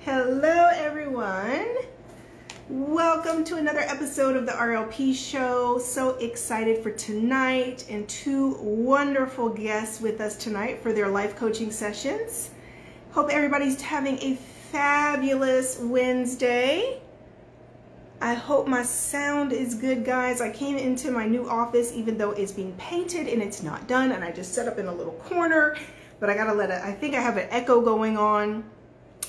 Hello everyone. Welcome to another episode of the RLP show. So excited for tonight and two wonderful guests with us tonight for their life coaching sessions. Hope everybody's having a fabulous Wednesday. I hope my sound is good, guys. I came into my new office even though it's being painted and it's not done, and I just set up in a little corner, but I gotta let it, I think I have an echo going on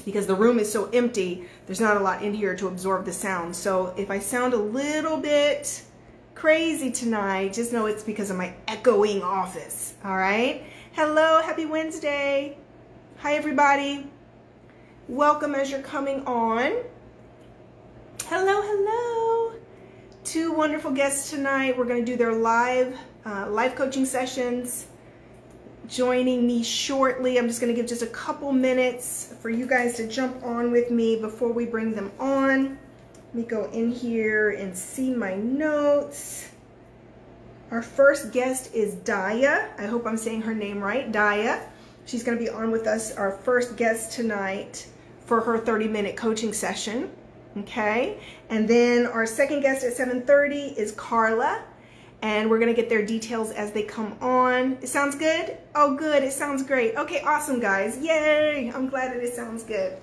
because the room is so empty. There's not a lot in here to absorb the sound. So if I sound a little bit crazy tonight, just know it's because of my echoing office. All right. Hello, happy Wednesday. Hi, everybody. Welcome as you're coming on. Hello, hello. Two wonderful guests tonight. We're going to do their live coaching sessions. Joining me shortly. I'm just going to give just a couple minutes for you guys to jump on with me before we bring them on. Let me go in here and see my notes. Our first guest is Daya. I hope I'm saying her name right. Daya. She's going to be on with us, our first guest tonight for her 30-minute coaching session. Okay. And then our second guest at 7:30 is Carla. And we're going to get their details as they come on. It sounds good? Oh, good. It sounds great. Okay, awesome, guys. Yay. I'm glad that it sounds good.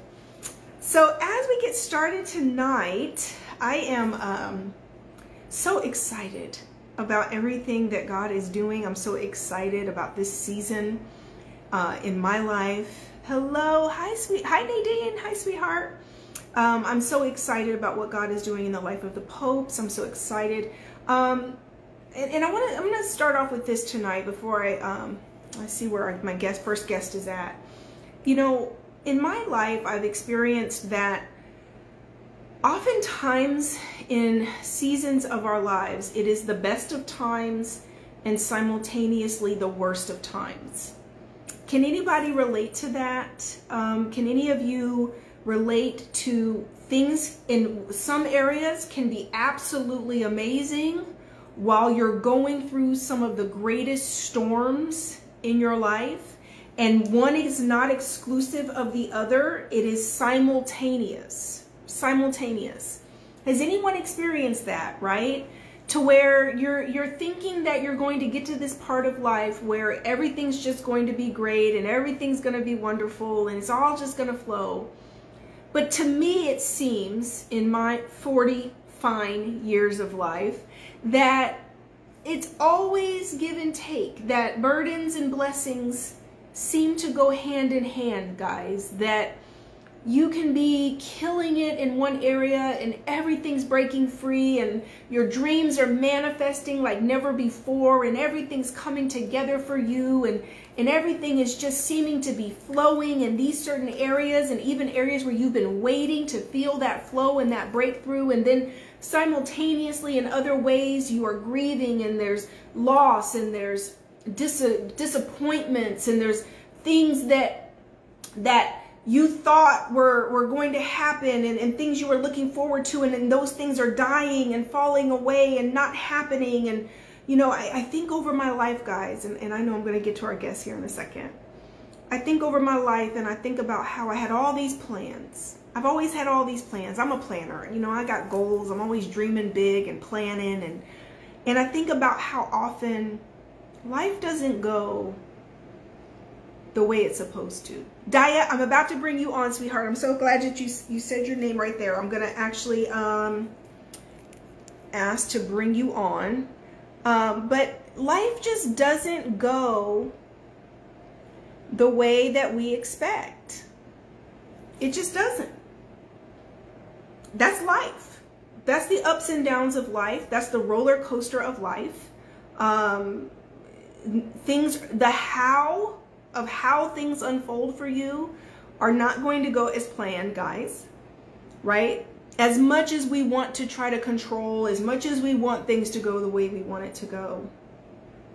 So as we get started tonight, I am so excited about everything that God is doing. I'm so excited about this season in my life. Hello. Hi, Hi, Nadine. Hi, sweetheart. I'm so excited about what God is doing in the life of the popes. I'm so excited. And I'm gonna start off with this tonight before I see where my first guest is at. You know, in my life, I've experienced that oftentimes in seasons of our lives, it is the best of times and simultaneously the worst of times. Can anybody relate to that? Can any of you relate to things in some areas can be absolutely amazing while you're going through some of the greatest storms in your life, and one is not exclusive of the other, it is simultaneous. Simultaneous. Has anyone experienced that, right? To where you're thinking that you're going to get to this part of life where everything's just going to be great and everything's going to be wonderful and it's all just going to flow. But to me, it seems in my 40 fine years of life that it's always give and take, that burdens and blessings seem to go hand in hand, guys, that you can be killing it in one area and everything's breaking free and your dreams are manifesting like never before and everything's coming together for you and everything is just seeming to be flowing in these certain areas and even areas where you've been waiting to feel that flow and that breakthrough, and then simultaneously in other ways you are grieving and there's loss and there's disappointments and there's things that you thought were going to happen and things you were looking forward to, and then those things are dying and falling away and not happening. And you know, I think over my life, guys, and I know I'm going to get to our guests here in a second. I think over my life and I think about how I had all these plans. I've always had all these plans. I'm a planner. You know, I got goals. I'm always dreaming big and planning. And I think about how often life doesn't go the way it's supposed to. Daya, I'm about to bring you on, sweetheart. I'm so glad that you said your name right there. I'm going to actually ask to bring you on. But life just doesn't go the way that we expect. It just doesn't. That's life. That's the ups and downs of life. That's the roller coaster of life. The how things unfold for you are not going to go as planned, guys, right? As much as we want to try to control, as much as we want things to go the way we want it to go,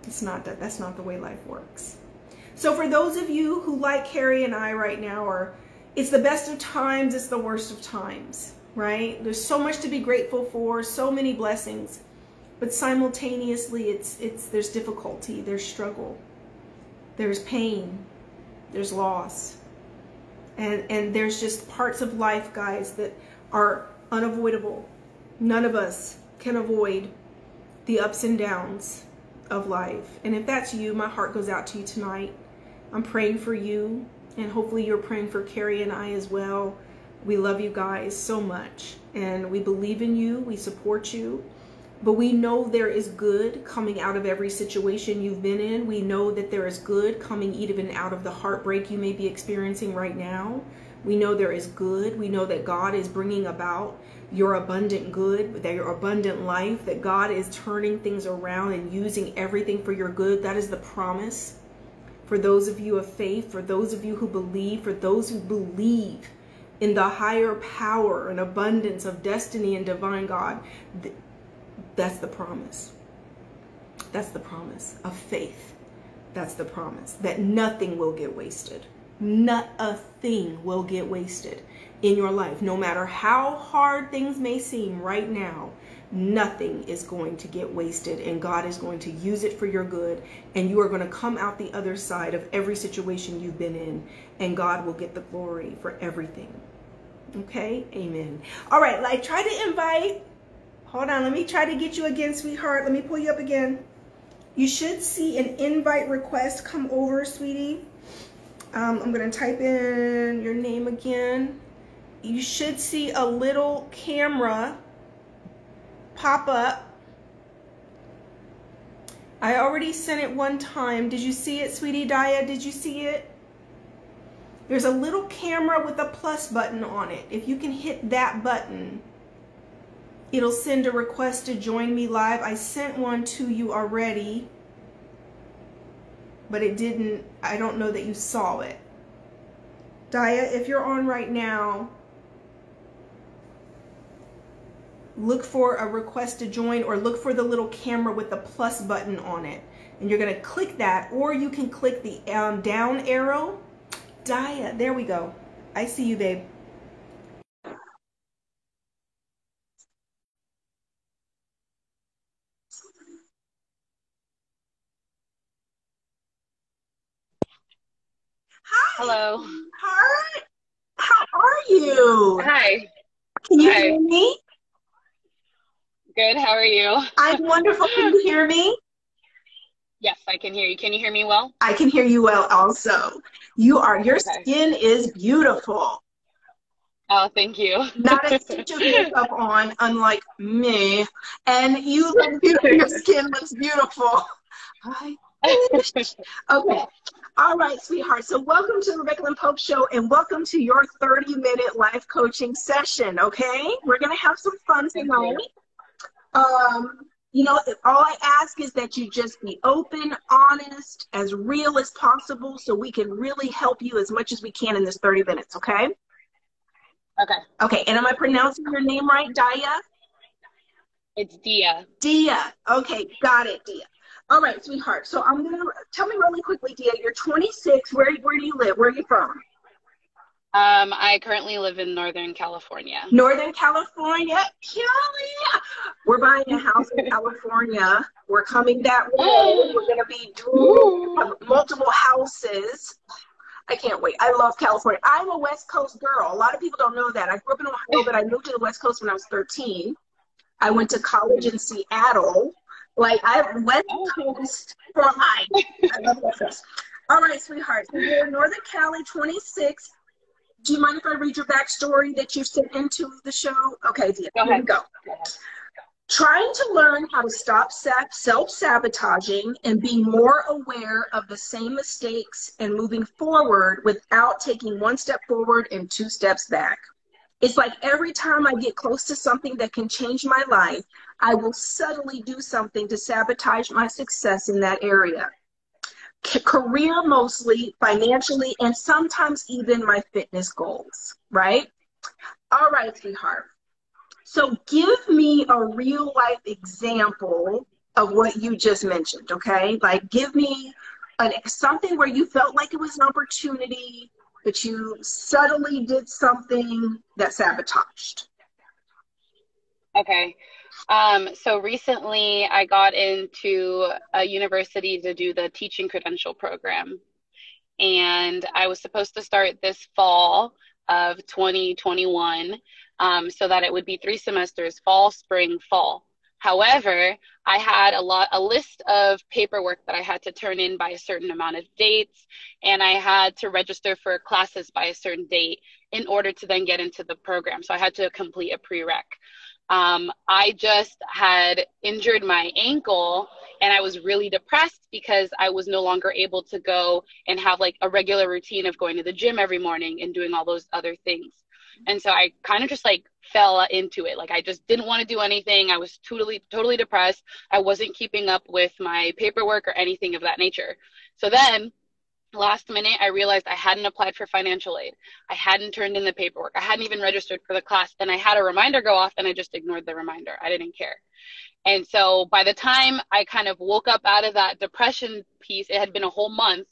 it's not that. That's not the way life works. So for those of you who, like Carrie and I right now, are it's the best of times, it's the worst of times, right? There's so much to be grateful for, so many blessings, but simultaneously there's difficulty, there's struggle, there's pain, there's loss. And there's just parts of life, guys, that are unavoidable. None of us can avoid the ups and downs of life. And if that's you, my heart goes out to you tonight. I'm praying for you, and hopefully you're praying for Carrie and I as well. We love you guys so much, and we believe in you. We support you. But we know there is good coming out of every situation you've been in. We know that there is good coming even out of the heartbreak you may be experiencing right now. We know there is good. We know that God is bringing about your abundant good, that your abundant life, that God is turning things around and using everything for your good. That is the promise for those of you of faith, for those of you who believe, for those who believe in the higher power and abundance of destiny and divine God. That's the promise. That's the promise of faith. That's the promise that nothing will get wasted. Not a thing will get wasted in your life. No matter how hard things may seem right now, nothing is going to get wasted, and God is going to use it for your good, and you are going to come out the other side of every situation you've been in, and God will get the glory for everything. Okay? Amen. All right, I try to invite. Hold on, let me try to get you again, sweetheart. Let me pull you up again. You should see an invite request come over, sweetie. I'm going to type in your name again. You should see a little camera pop up. I already sent it one time. Did you see it, sweetie Daya? Did you see it? There's a little camera with a plus button on it. If you can hit that button, it'll send a request to join me live. I sent one to you already, but it didn't. I don't know that you saw it. Daya, if you're on right now, look for a request to join, or look for the little camera with the plus button on it. And you're going to click that, or you can click the down arrow. Daya, there we go. I see you, babe. Hi. Hello. Hi. How are you? Hi. Can you Hi. hear me? Good. How are you? I'm wonderful. Can you hear me? Yes, I can hear you. Can you hear me well? I can hear you well also. Your Okay. skin is beautiful. Oh, thank you. Not a stitch of makeup on, unlike me. And you look beautiful. Your skin looks beautiful. I wish. Okay. All right, sweetheart. So welcome to the Rebecca Lynn Pope Show, and welcome to your 30-minute life coaching session, okay? We're going to have some fun tonight. You know, all I ask is that you just be open, honest, as real as possible, so we can really help you as much as we can in this 30 minutes, okay? Okay. Okay, and am I pronouncing your name right, Daya? It's Dia. Dia. Okay, got it, Dia. All right, sweetheart. So I'm going to tell me really quickly, Dia, you're 26. Where do you live? Where are you from? I currently live in Northern California. Northern California. Kelly! We're buying a house in California. We're coming that way. We're going to be doing multiple houses. I can't wait. I love California. I'm a West Coast girl. A lot of people don't know that. I grew up in Ohio, but I moved to the West Coast when I was 13. I went to college in Seattle. Like, I'm West Coast for life. I love West Coast. All right, sweetheart. So you're in Northern Cali, 26. Do you mind if I read your backstory that you sent into the show? Okay, Dia, here we go. Trying to learn how to stop self-sabotaging and be more aware of the same mistakes and moving forward without taking one step forward and two steps back. It's like every time I get close to something that can change my life, I will subtly do something to sabotage my success in that area. Career mostly, financially, and sometimes even my fitness goals, right? All right, sweetheart. So give me a real life example of what you just mentioned, okay? Like, give me something where you felt like it was an opportunity, but you subtly did something that sabotaged. Okay. So recently I got into a university to do the teaching credential program. and I was supposed to start this fall of 2021, so that it would be 3 semesters, fall, spring, fall. However, I had a list of paperwork that I had to turn in by a certain amount of dates, and I had to register for classes by a certain date in order to then get into the program. So I had to complete a prereq. I just had injured my ankle, and I was really depressed because I was no longer able to go and have like a regular routine of going to the gym every morning and doing all those other things. And so I kind of just like fell into it. Like I just didn't want to do anything. I was totally depressed. I wasn't keeping up with my paperwork or anything of that nature. So then last minute, I realized I hadn't applied for financial aid. I hadn't turned in the paperwork. I hadn't even registered for the class. And I had a reminder go off, and I just ignored the reminder. I didn't care. And so by the time I kind of woke up out of that depression piece, it had been a whole month,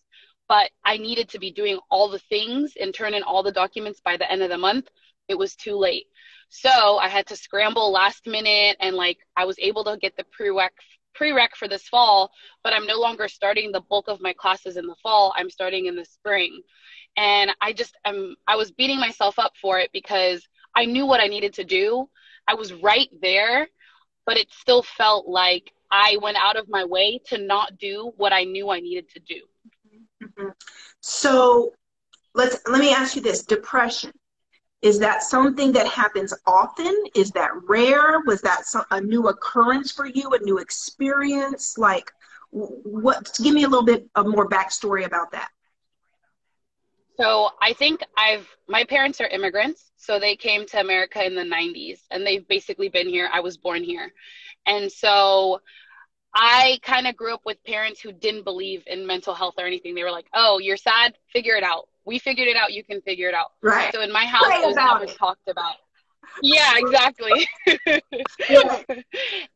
but I needed to be doing all the things and turn in all the documents by the end of the month. It was too late. So I had to scramble last minute, and like I was able to get the prereq for this fall, but I'm no longer starting the bulk of my classes in the fall. I'm starting in the spring. And I was beating myself up for it because I knew what I needed to do. I was right there, but it still felt like I went out of my way to not do what I knew I needed to do. Mm-hmm. So let me ask you this: depression, is that something that happens often? Is that rare? Was that a new occurrence for you, a new experience? Like, what? Give me a little bit of more backstory about that. So I think my parents are immigrants, so they came to America in the 90s, and they've basically been here. I was born here. And so I kind of grew up with parents who didn't believe in mental health or anything. They were like, oh, you're sad? Figure it out. We figured it out. You can figure it out. Right. So in my house, it was never talked about. Yeah, exactly. Right.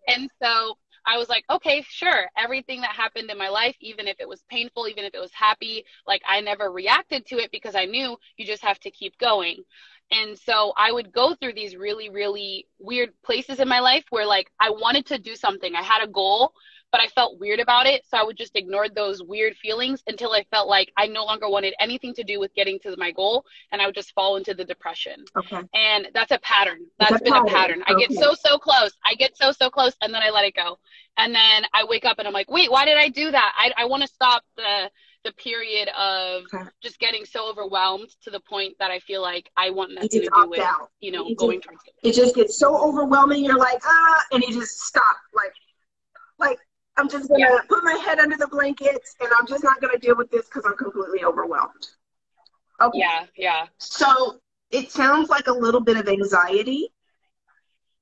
And so I was like, okay, sure. Everything that happened in my life, even if it was painful, even if it was happy, like I never reacted to it because I knew you just have to keep going. And so I would go through these really, really weird places in my life where like I wanted to do something. I had a goal, but I felt weird about it. So I would just ignore those weird feelings until I felt like I no longer wanted anything to do with getting to my goal. And I would just fall into the depression. Okay. And that's a pattern. That's been a pattern. I get so close. I get so close, and then I let it go. And then I wake up and I'm like, wait, why did I do that? I want to stop the period of just getting so overwhelmed to the point that I feel like I want nothing to do with, going towards it. It just gets so overwhelming. You're like, and you just stop. Like I'm just going to put my head under the blankets, and I'm just not going to deal with this because I'm completely overwhelmed. Okay. Yeah. So it sounds like a little bit of anxiety.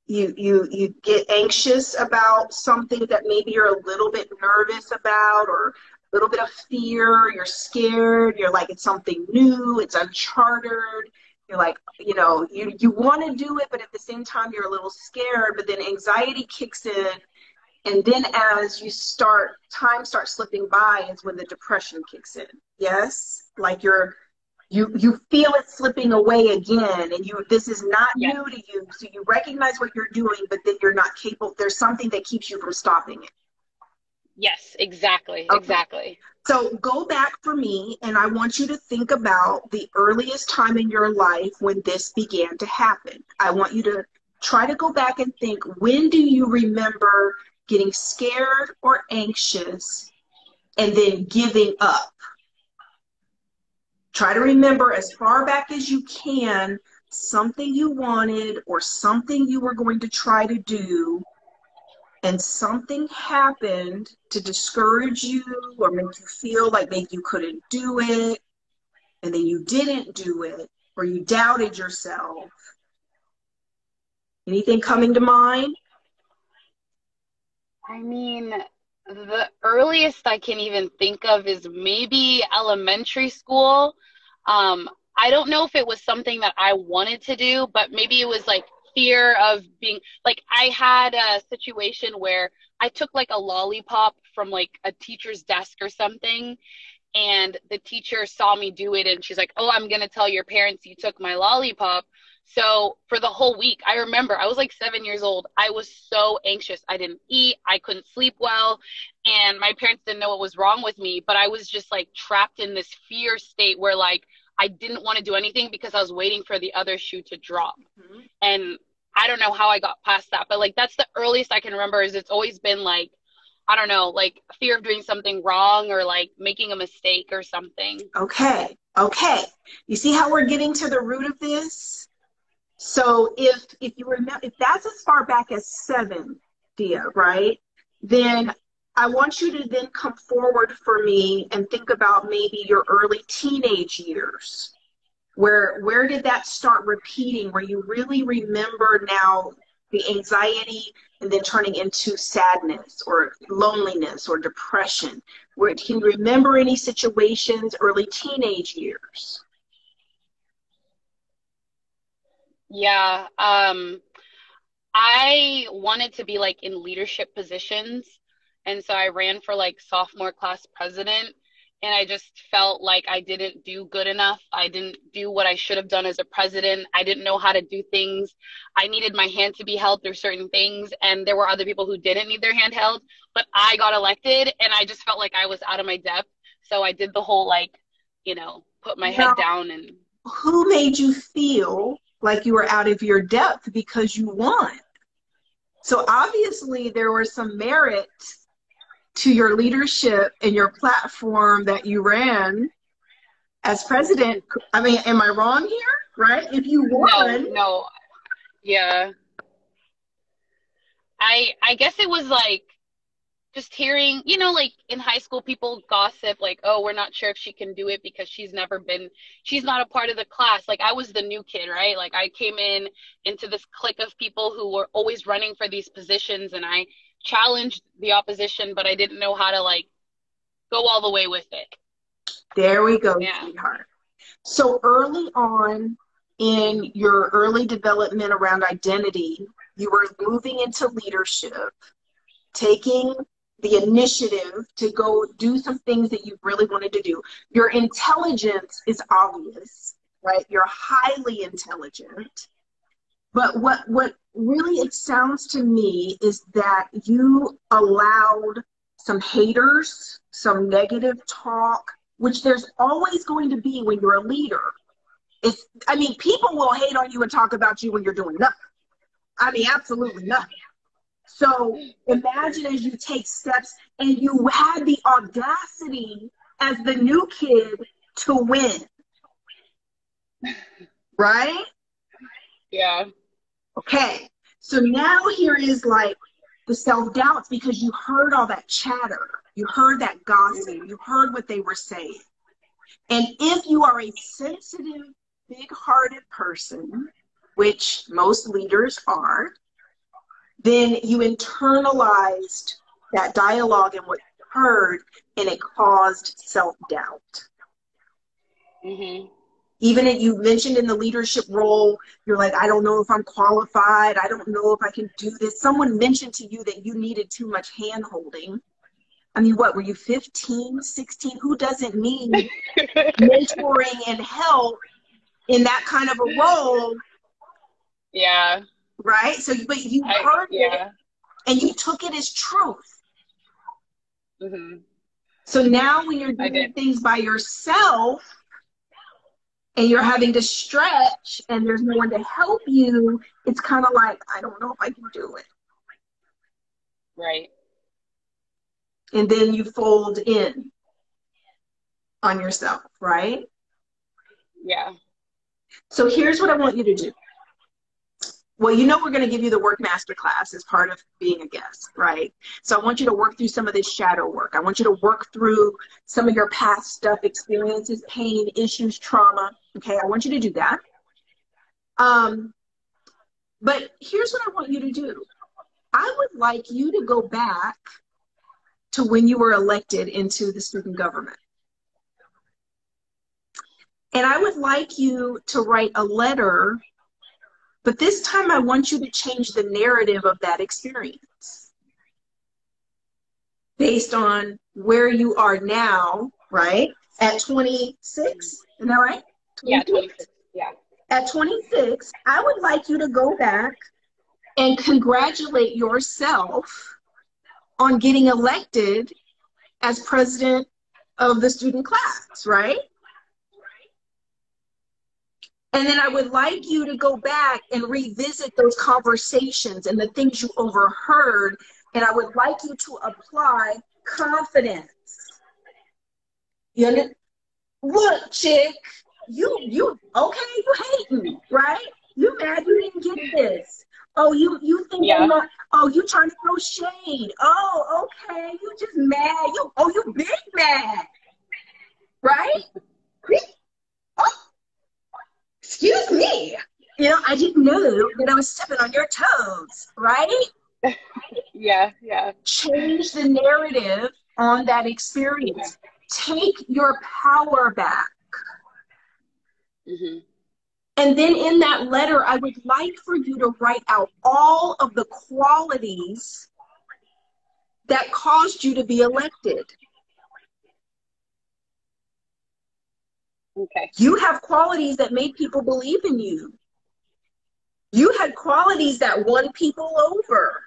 You get anxious about something that maybe you're a little bit nervous about, or a little bit of fear. You're scared. You're like, it's something new. It's uncharted. You're like, you want to do it, but at the same time, you're a little scared. But then anxiety kicks in. And then as time starts slipping by is when the depression kicks in. Yes? Like you feel it slipping away again, and this is not new to you. So you recognize what you're doing, but then you're not capable. There's something that keeps you from stopping it. Yes, exactly. Okay. Exactly. So go back for me, and I want you to think about the earliest time in your life when this began to happen. I want you to try to go back and think, when do you remember getting scared or anxious and then giving up? Try to remember as far back as you can something you wanted or something you were going to try to do, and something happened to discourage you or make you feel like maybe you couldn't do it, and then you didn't do it, or you doubted yourself. Anything coming to mind? I mean, the earliest I can even think of is maybe elementary school. I don't know if it was something that I wanted to do, but maybe it was like fear of being like, I had a situation where I took like a lollipop from like a teacher's desk or something, and the teacher saw me do it, and she's like, oh, I'm going to tell your parents you took my lollipop. So for the whole week, I remember I was like 7 years old. I was so anxious. I didn't eat. I couldn't sleep well. And my parents didn't know what was wrong with me. But I was just like trapped in this fear state where like I didn't want to do anything because I was waiting for the other shoe to drop. Mm-hmm. And I don't know how I got past that. But like that's the earliest I can remember. Is it's always been like, I don't know, like fear of doing something wrong or like making a mistake or something. Okay. Okay. You see how we're getting to the root of this? So if you remember, if that's as far back as 7, Dia, right? Then I want you to then come forward for me and think about maybe your early teenage years. Where did that start repeating? Where you really remember now the anxiety and then turning into sadness or loneliness or depression? Where can you remember any situations early teenage years? Yeah, I wanted to be like in leadership positions. And so I ran for like sophomore class president. And I just felt like I didn't do good enough. I didn't do what I should have done as a president. I didn't know how to do things. I needed my hand to be held through certain things. And there were other people who didn't need their hand held. But I got elected and I just felt like I was out of my depth. So I did the whole like, put my head down. And who made you feel like you were out of your depth because you won? So obviously there was some merit to your leadership and your platform that you ran as president. I mean, am I wrong here? Right? If you won. No. Yeah. I guess it was like just hearing, like in high school, people gossip like, oh, we're not sure if she can do it because she's not a part of the class. Like I was the new kid, right? Like I came into this clique of people who were always running for these positions, and I challenged the opposition, but I didn't know how to like go all the way with it. There we go, sweetheart. So early on in your early development around identity, you were moving into leadership, taking the initiative to go do some things that you really wanted to do. Your intelligence is obvious, right? You're highly intelligent. But what really it sounds to me is that you allowed some haters, some negative talk, which there's always going to be when you're a leader. People will hate on you and talk about you when you're doing nothing. I mean, absolutely nothing. So imagine as you take steps and you had the audacity as the new kid to win. Right? Yeah. Okay. So now here is like the self-doubts because you heard all that chatter. You heard that gossip. You heard what they were saying. And if you are a sensitive, big-hearted person, which most leaders are, then you internalized that dialogue and what you heard, and it caused self-doubt. Mm-hmm. Even if you mentioned in the leadership role, you're like, I don't know if I'm qualified. I don't know if I can do this. Someone mentioned to you that you needed too much hand-holding. I mean, what, were you 15, 16? Who doesn't need mentoring and help in that kind of a role? Yeah. Right? So, but you heard it and you took it as truth. Mm-hmm. So now when you're doing things by yourself and you're having to stretch and there's no one to help you, it's kind of like, I don't know if I can do it. Right. And then you fold in on yourself, right? Yeah. So here's what I want you to do. Well, we're going to give you the WORK Masterclass as part of being a guest, right? So I want you to work through some of this shadow work. I want you to work through some of your past stuff, experiences, pain, issues, trauma. Okay, I want you to do that. But here's what I want you to do. I would like you to go back to when you were elected into the student government. And I would like you to write a letter, but this time I want you to change the narrative of that experience based on where you are now, right? At 26, isn't that right? Yeah, 26? 26. Yeah. At 26, I would like you to go back and congratulate yourself on getting elected as president of the student class, right? And then I would like you to go back and revisit those conversations and the things you overheard. And I would like you to apply confidence. You know, look, chick, you okay, you hating, right? You mad you didn't get this. Oh, you think I'm not, oh, you trying to throw shade. Oh, okay, you just mad. You big mad. Right? Oh, excuse me. You know, I didn't know that I was stepping on your toes, right? Yeah, yeah. Change the narrative on that experience. Take your power back. Mm-hmm. And then in that letter, I would like for you to write out all of the qualities that caused you to be elected. Okay. You have qualities that made people believe in you. You had qualities that won people over.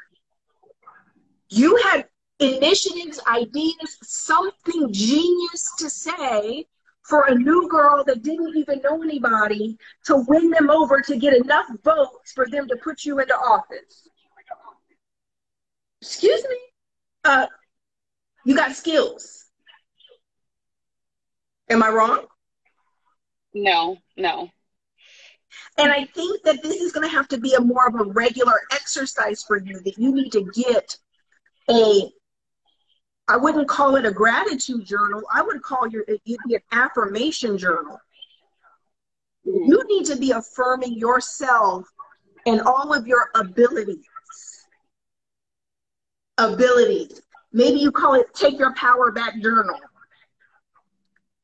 You had initiatives, ideas, something genius to say for a new girl that didn't even know anybody to win them over to get enough votes for them to put you into office. Excuse me? You got skills. Am I wrong? No, no. And I think that this is going to have to be a more of a regular exercise for you, that you need to get I wouldn't call it a gratitude journal. I would call it be an affirmation journal. Mm-hmm. You need to be affirming yourself and all of your abilities. Maybe you call it Take Your Power Back Journal.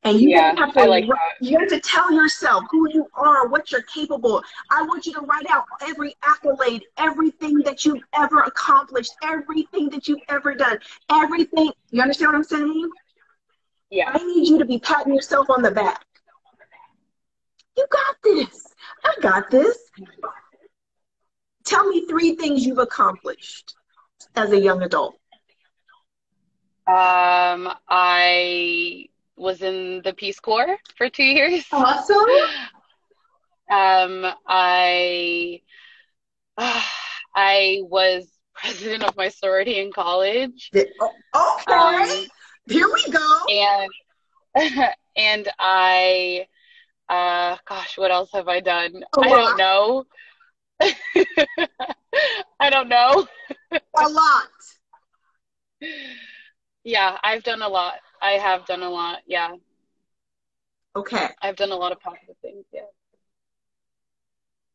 And you have to, you have to tell yourself who you are, what you're capable of. I want you to write out every accolade, everything that you've ever accomplished, everything that you've ever done, everything. You understand what I'm saying? Yeah. I need you to be patting yourself on the back. You got this. I got this. Tell me 3 things you've accomplished as a young adult. I was in the Peace Corps for 2 years. Awesome. I was president of my sorority in college. Okay. Here we go. And I, gosh, what else have I done? I don't know. I don't know. A lot. Yeah, I've done a lot. I have done a lot. Yeah. Okay. I've done a lot of positive things. Yeah.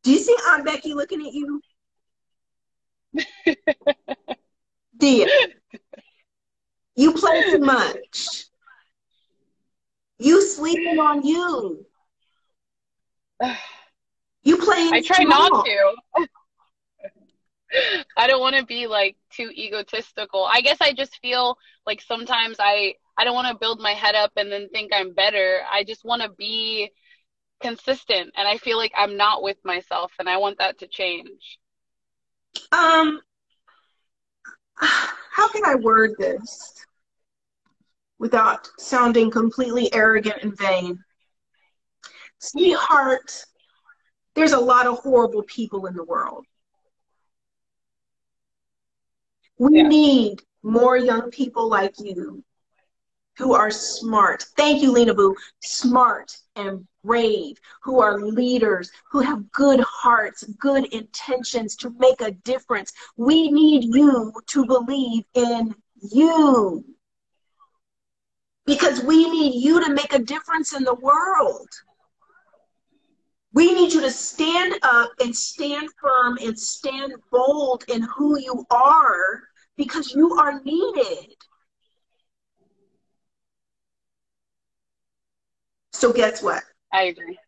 Do you see Aunt Becky looking at you? Dear, you play too much. You sleeping on you. You playing. I try not to. I don't want to be like too egotistical. I guess I just feel like sometimes I don't want to build my head up and then think I'm better. I just want to be consistent, and I feel like I'm not with myself, and I want that to change. How can I word this without sounding completely arrogant and vain? Sweetheart, there's a lot of horrible people in the world. We need more young people like you who are smart. Thank you, Lena Boo. Smart and brave, who are leaders, who have good hearts, good intentions to make a difference. We need you to believe in you, because we need you to make a difference in the world. We need you to stand up and stand firm and stand bold in who you are, because you are needed. So guess what? I agree.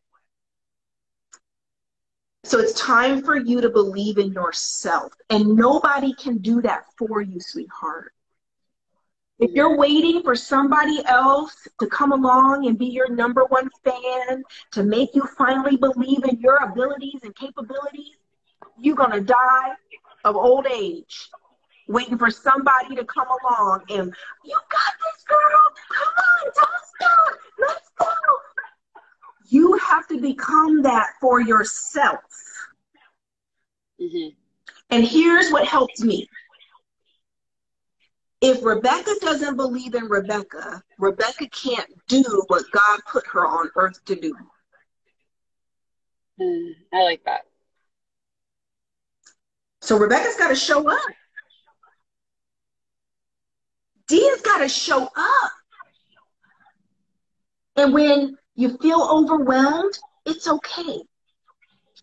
So it's time for you to believe in yourself, and nobody can do that for you, sweetheart. If you're waiting for somebody else to come along and be your number one fan, to make you finally believe in your abilities and capabilities, you're going to die of old age, waiting for somebody to come along and, you got this, girl. Come on, don't stop. Let's go. You have to become that for yourself. Mm-hmm. And here's what helped me. If Rebecca doesn't believe in Rebecca, Rebecca can't do what God put her on earth to do. I like that. So Rebecca's got to show up. Dia's got to show up. And when you feel overwhelmed, it's okay.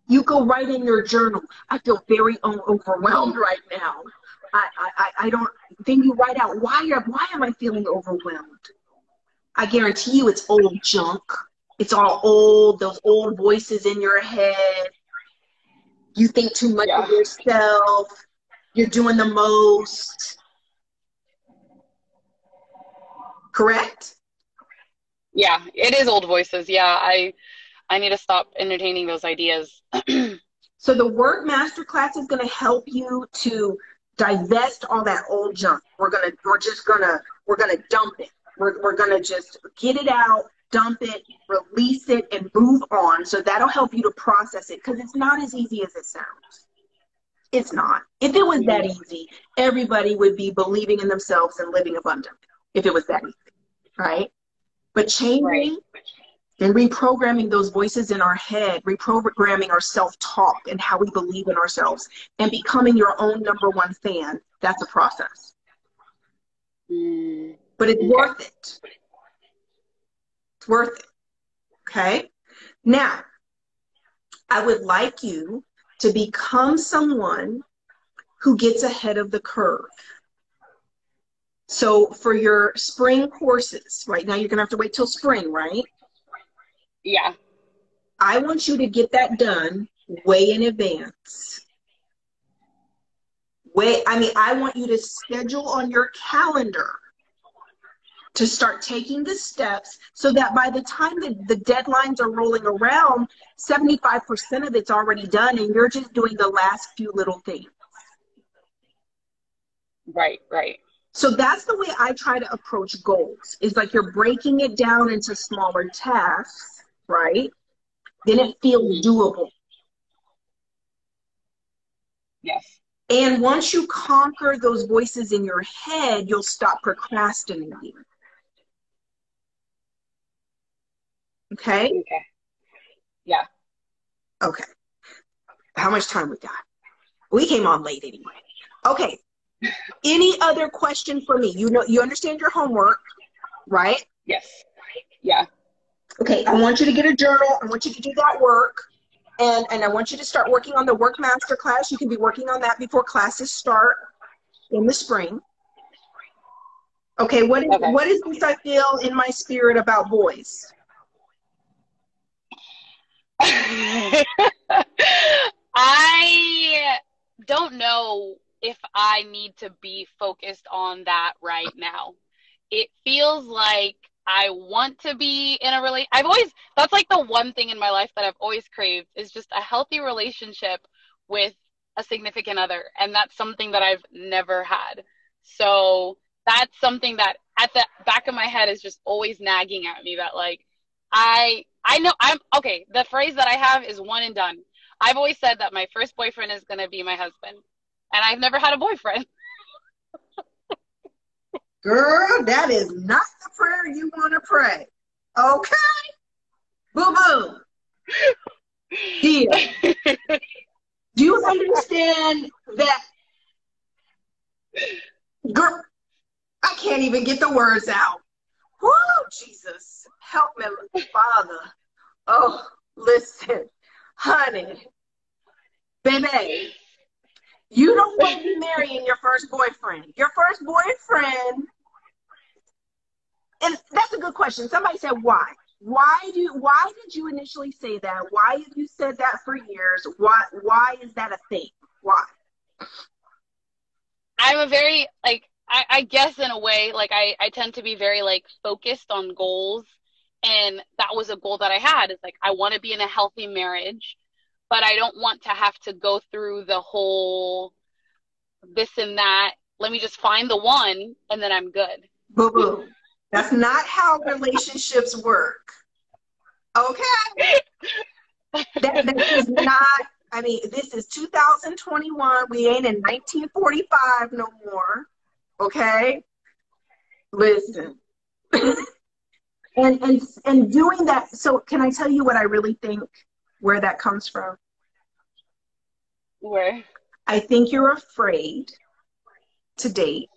You go write in your journal, I feel very overwhelmed right now. I don't, then you write out, why am I feeling overwhelmed? I guarantee you it's old junk. It's all old, those old voices in your head. You think too much of yourself. You're doing the most. Correct? Yeah, it is old voices. Yeah, I need to stop entertaining those ideas. So the WORK Masterclass is going to help you to divest all that old junk. We're gonna dump it. We're gonna just get it out, dump it, release it, and move on. So that'll help you to process it, because it's not as easy as it sounds. It's not. If it was that easy, everybody would be believing in themselves and living abundantly. If it was that easy, right? But changing and reprogramming those voices in our head, reprogramming our self-talk and how we believe in ourselves, and becoming your own number one fan, that's a process. But it's worth it. It's worth it. Okay? Now, I would like you to become someone who gets ahead of the curve. So for your spring courses, right now you're going to have to wait till spring, right? Yeah. I want you to get that done way in advance. I want you to schedule on your calendar to start taking the steps so that by the time the deadlines are rolling around, 75% of it's already done and you're just doing the last few little things. Right. So that's the way I try to approach goals. It's like you're breaking it down into smaller tasks, right? Then it feels doable. Yes. And once you conquer those voices in your head, you'll stop procrastinating. Okay? Yeah. Okay. How much time we got? We came on late anyway. Okay. Any other question for me? You understand your homework, right? Yes. Yeah. Okay, I want you to get a journal. I want you to do that work. And I want you to start working on the WORK Masterclass. You can be working on that before classes start in the spring. Okay, what is this I feel in my spirit about boys? I don't know if I need to be focused on that right now. It feels like I want to be in a that's like the one thing in my life that I've always craved, is just a healthy relationship with a significant other. And that's something that I've never had. So that's something that at the back of my head is just always nagging at me, that like, I know the phrase that I have is one and done. I've always said that my first boyfriend is going to be my husband, and I've never had a boyfriend. Girl, that is not the prayer you want to pray. Okay? Boo-boo. Deal. Do you understand that? Girl, I can't even get the words out. Woo, Jesus. Help me, Father. Oh, listen. Honey. Baby. You don't want to be marrying your first boyfriend. Your first boyfriend, and that's a good question. Somebody said, why? Why did you initially say that? Why have you said that for years? Why is that a thing? Why? I'm a very, I guess in a way, like I tend to be very like focused on goals. And that was a goal that I had. It's like, I want to be in a healthy marriage, but I don't want to have to go through the whole this and that. Let me just find the one and then I'm good. Boo boo. That's not how relationships work. Okay? That is not, I mean, this is 2021. We ain't in 1945 no more. Okay? Listen. And doing that, so can I tell you what I really think where that comes from? Where? I think you're afraid to date.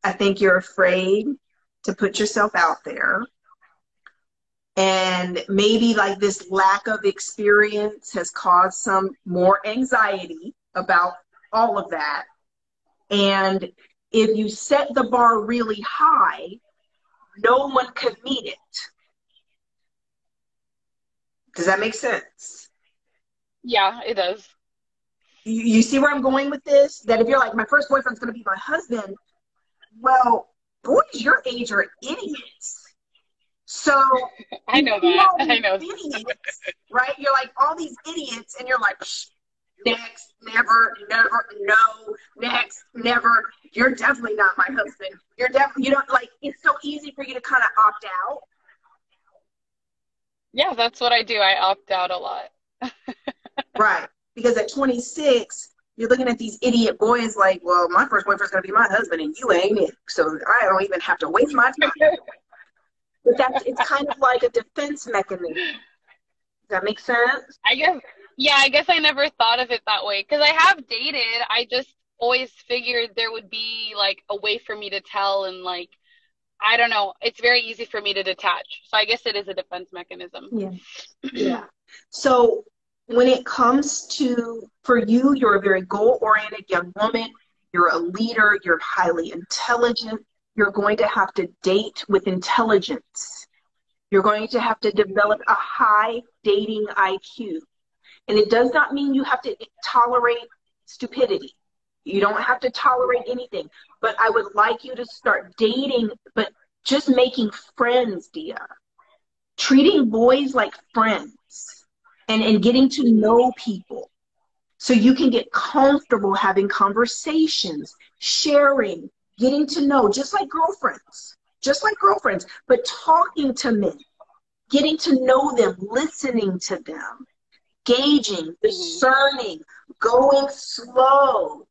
I think you're afraid to put yourself out there. And maybe like this lack of experience has caused some more anxiety about all of that. And if you set the bar really high, no one could meet it. Does that make sense? Yeah, it does. You see where I'm going with this? That if you're like, my first boyfriend's going to be my husband, well, boys your age are idiots. So I know that. I know idiots, right? You're like all these idiots, and you're like, next, never, never, no, next, never. You're definitely not my husband. You're definitely, you don't like. It's so easy for you to kind of opt out. Yeah, that's what I do. I opt out a lot. Right. Because at 26, you're looking at these idiot boys like, well, my first boyfriend's going to be my husband and you ain't it. So I don't even have to waste my time. But it's kind of like a defense mechanism. Does that make sense? I guess I never thought of it that way because I have dated. I just always figured there would be like a way for me to tell and like, I don't know. It's very easy for me to detach. So I guess it is a defense mechanism. Yeah. Yeah. So when it comes to, for you, you're a very goal-oriented young woman. You're a leader. You're highly intelligent. You're going to have to date with intelligence. You're going to have to develop a high dating IQ. And it does not mean you have to tolerate stupidity. You don't have to tolerate anything. But I would like you to start dating, but just making friends, Dia. Treating boys like friends and getting to know people. So you can get comfortable having conversations, sharing, getting to know, just like girlfriends, but talking to men, getting to know them, listening to them, gauging, discerning, going slow.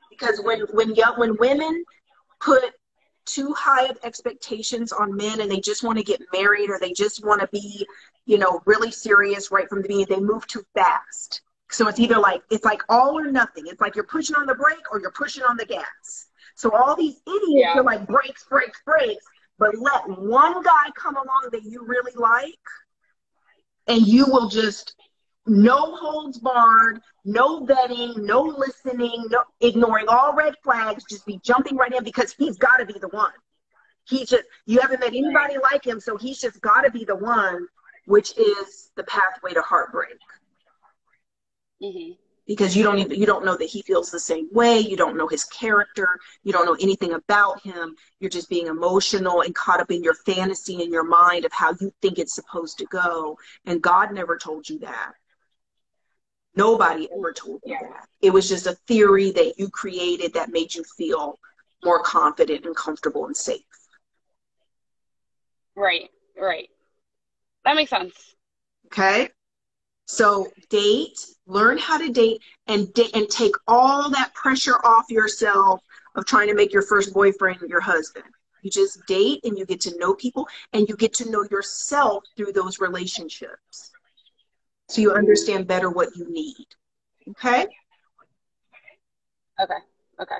Because when women put too high of expectations on men and they just want to get married or they just want to be, really serious right from the beginning, they move too fast. So it's either like, it's like all or nothing. It's like you're pushing on the brake or you're pushing on the gas. So all these idiots are like brakes, brakes, brakes, but let one guy come along that you really like and you will just, no holds barred, no vetting, no listening, no ignoring all red flags, just be jumping right in because he's got to be the one. You haven't met anybody like him, so he's just got to be the one, which is the pathway to heartbreak. Mm-hmm. Because you don't know that he feels the same way. You don't know his character. You don't know anything about him. You're just being emotional and caught up in your fantasy in your mind of how you think it's supposed to go. And God never told you that. Nobody ever told you that. It was just a theory that you created that made you feel more confident and comfortable and safe. Right. That makes sense. Okay? So learn how to date and take all that pressure off yourself of trying to make your first boyfriend your husband. You just date and you get to know people and you get to know yourself through those relationships. So you understand better what you need. Okay? Okay.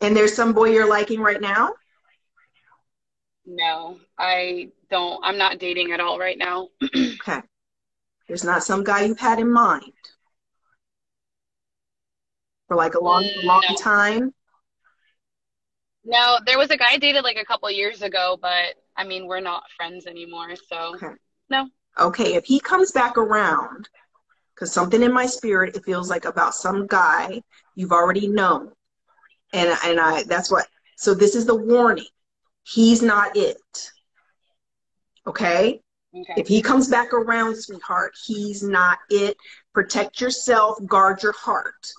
And there's some boy you're liking right now? No, I don't. I'm not dating at all right now. Okay. There's not some guy you've had in mind for like a long time? No, there was a guy I dated like a couple years ago, but I mean, we're not friends anymore, so Okay. no. Okay, if he comes back around, because something in my spirit, it feels like about some guy you've already known. And that's what, so this is the warning. He's not it. Okay? Okay. If he comes back around, sweetheart, he's not it. Protect yourself, guard your heart.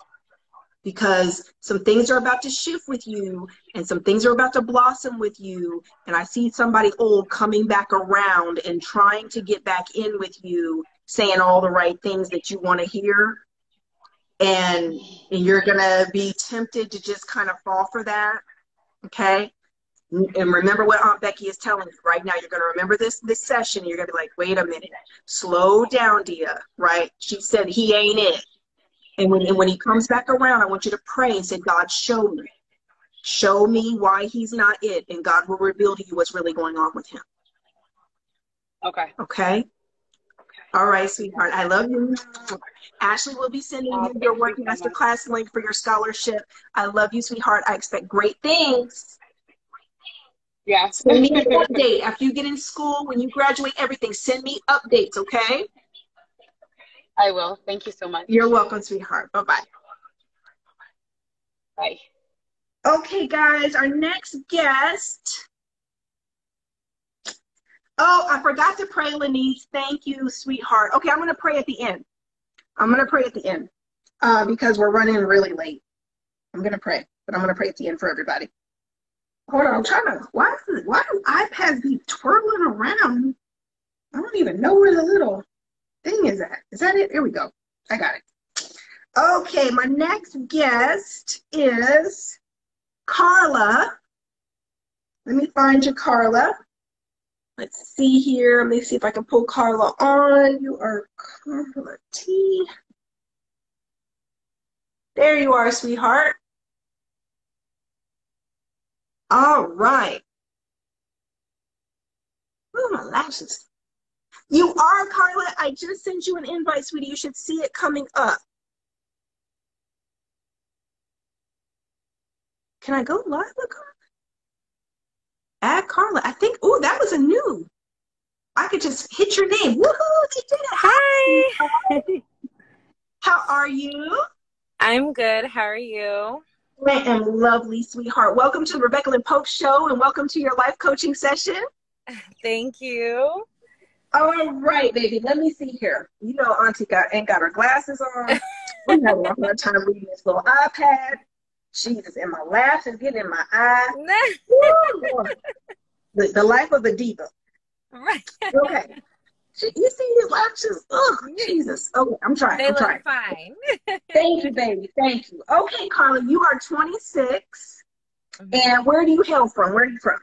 Because some things are about to shift with you and some things are about to blossom with you. And I see somebody old coming back around and trying to get back in with you, saying all the right things that you want to hear. And you're going to be tempted to just kind of fall for that. Okay? And remember what Aunt Becky is telling you right now. You're going to remember this session. You're going to be like, wait a minute. Slow down, Dia. Right? She said he ain't it. And when he comes back around, I want you to pray and say, God, show me. Show me why he's not it. And God will reveal to you what's really going on with him. Okay. Okay? All right, sweetheart. I love you. Ashley will be sending you your WORK Masterclass link for your scholarship. I love you, sweetheart. I expect great things. Yeah. Send me an update after you get in school, when you graduate, everything. Send me updates, okay? I will. Thank you so much. You're welcome, sweetheart. Bye-bye. Bye. Okay, guys, our next guest. Oh, I forgot to pray, Lenise. Thank you, sweetheart. Okay, I'm going to pray at the end. Because we're running really late. I'm going to pray, but I'm going to pray at the end for everybody. Hold on, I'm trying to, why do iPads be twirling around? I don't even know where the little thing is at. Is that it? Here we go. I got it. Okay, my next guest is Carla. Let me find you, Carla. Let's see here. Let me see if I can pull Carla on. You are Carla T. There you are, sweetheart. All right. Where are my lashes? You are, Carla. I just sent you an invite, sweetie. You should see it coming up. Can I go live with Carla? Add Carla. I think, oh, that was a new. I could just hit your name. Woohoo, they did it. Hi. How are you? I'm good. How are you? I am lovely, sweetheart. Welcome to the Rebecca Lynn Polk Show and welcome to your life coaching session. Thank you. All right, baby. Let me see here. You know, Auntie ain't got her glasses on. We're having a hard time reading this little iPad. Jesus, and my lashes getting in my eye. Woo, the life of a diva. Right. Okay. You see his lashes? Oh, Jesus. Okay, I'm trying. They look fine. Thank you, baby. Thank you. Okay, Carla, you are 26. And where do you hail from? Where are you from?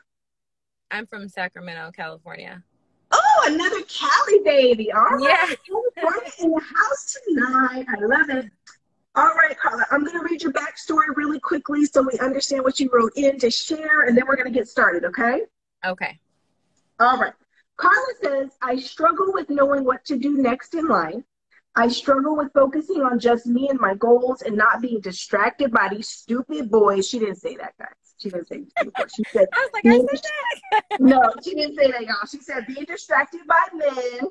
I'm from Sacramento, California. Oh, another Cali baby. All right. Yeah. California in the house tonight. I love it. All right, Carla, I'm going to read your backstory really quickly so we understand what you wrote in to share, and then we're going to get started, okay? Okay. All right. Carla says, I struggle with knowing what to do next in life. I struggle with focusing on just me and my goals and not being distracted by these stupid boys. She didn't say that, guys. She didn't say stupid boys. She said, I was like, I said that. No, she didn't say that, y'all. She said, being distracted by men.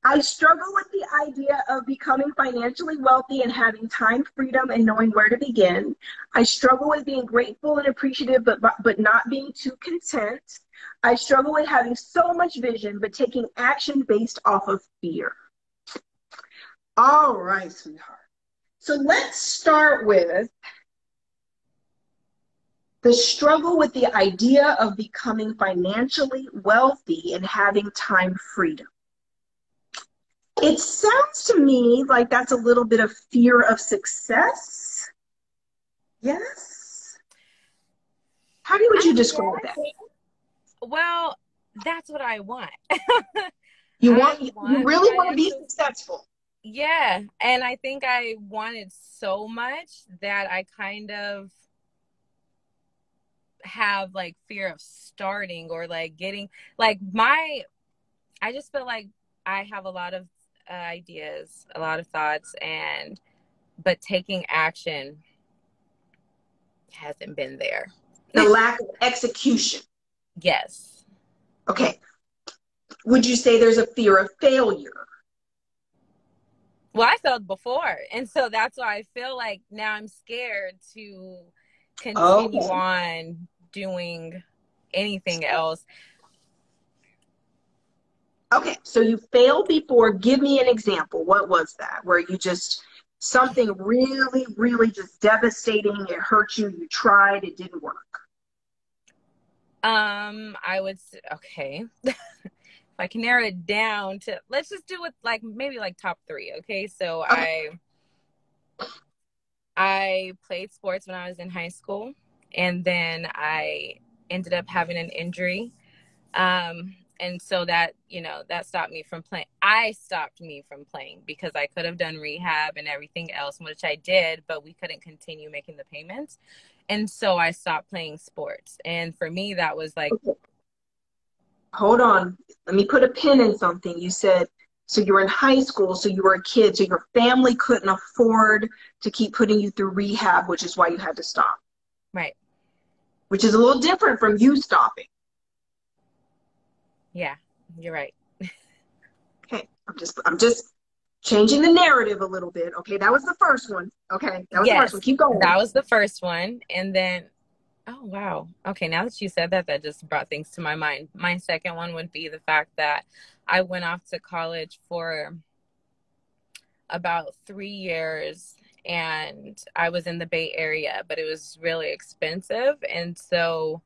I struggle with the idea of becoming financially wealthy and having time freedom and knowing where to begin. I struggle with being grateful and appreciative, but not being too content. I struggle with having so much vision, but taking action based off of fear. All right, sweetheart. So let's start with the struggle with the idea of becoming financially wealthy and having time freedom. It sounds to me like that's a little bit of fear of success. Yes? How would you describe that? Well, that's what I want. You really want to be successful. Yeah. And I think I wanted so much that I kind of have like fear of starting or like getting like I just feel like I have a lot of ideas, a lot of thoughts, but taking action hasn't been there. The lack of execution. Yes. Okay. Would you say there's a fear of failure? Well, I failed before. And so that's why I feel like now I'm scared to continue Okay. on doing anything else. Okay, so you failed before. Give me an example. What was that? Where you just, something really, really just devastating. It hurt you. You tried. It didn't work. I would say, okay. If I can narrow it down to, let's just do it like maybe like top 3. Okay. So Okay. I played sports when I was in high school, and then I ended up having an injury. And so that, that stopped me from playing. I stopped me from playing because I could have done rehab and everything else, which I did, but we couldn't continue making the payments. And so I stopped playing sports. And for me, that was like, Okay. Hold on. Let me put a pin in something. You said, so you were in high school, so you were a kid, so your family couldn't afford to keep putting you through rehab, which is why you had to stop. right. Which is a little different from you stopping. Yeah, you're right. Okay. I'm just changing the narrative a little bit. Okay. That was the first one. Okay. That was the first one. Yes, Keep going. that was the first one. And then, oh, wow. Okay, now that you said that, that just brought things to my mind. My second one would be the fact that I went off to college for about 3 years, and I was in the Bay Area, but it was really expensive. And so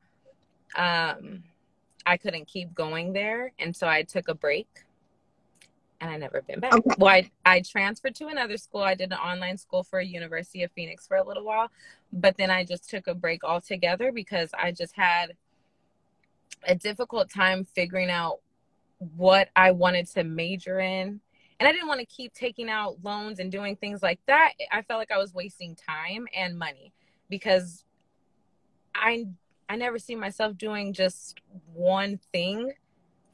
I couldn't keep going there. And so I took a break, and I never been back. Okay. Well, I transferred to another school. I did an online school for University of Phoenix for a little while, but then I just took a break altogether because I just had a difficult time figuring out what I wanted to major in. And I didn't want to keep taking out loans and doing things like that. I felt like I was wasting time and money because I never see myself doing just one thing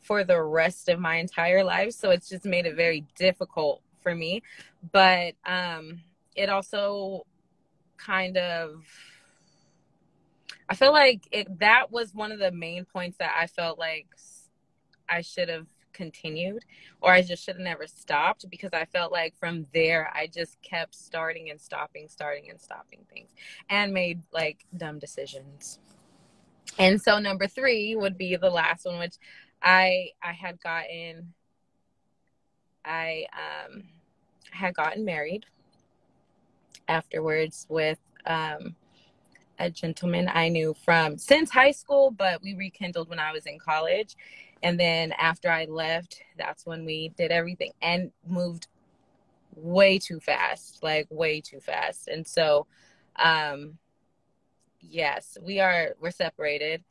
for the rest of my entire life. So it's just made it very difficult for me. But it also kind of, I feel like that was one of the main points that I felt like I should have continued, or I just should have never stopped, because I felt like from there I just kept starting and stopping things and made like dumb decisions. And so number 3 would be the last one, which I had gotten married afterwards with a gentleman I knew since high school, but we rekindled when I was in college. And then after I left, that's when we did everything and moved way too fast, like way too fast. And so, yes, we're separated.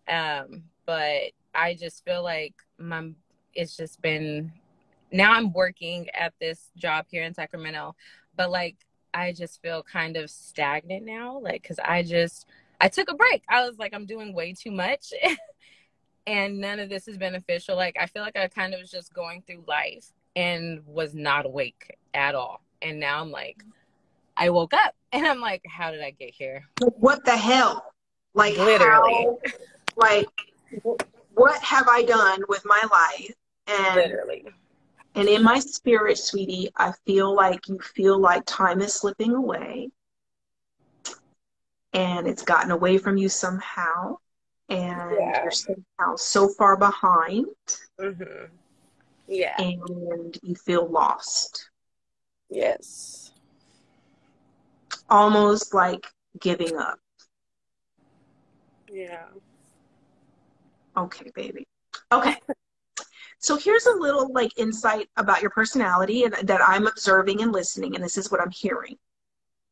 But I just feel like it's just been, now I'm working at this job here in Sacramento, but like, I just feel kind of stagnant now. Like, cause I took a break. I was like, I'm doing way too much and none of this is beneficial. Like, I feel like I kind of was just going through life and was not awake at all. And now I'm like, I woke up and I'm like, how did I get here? What the hell? Like, Literally. how, like, what have I done with my life? And Literally. And in my spirit, sweetie, I feel like you feel like time is slipping away and it's gotten away from you somehow, and you're somehow so far behind. Mm-hmm. Yeah. And you feel lost. Yes. Almost like giving up. Yeah. Okay, baby. Okay. So here's a little like insight about your personality and that I'm observing and listening, and this is what I'm hearing.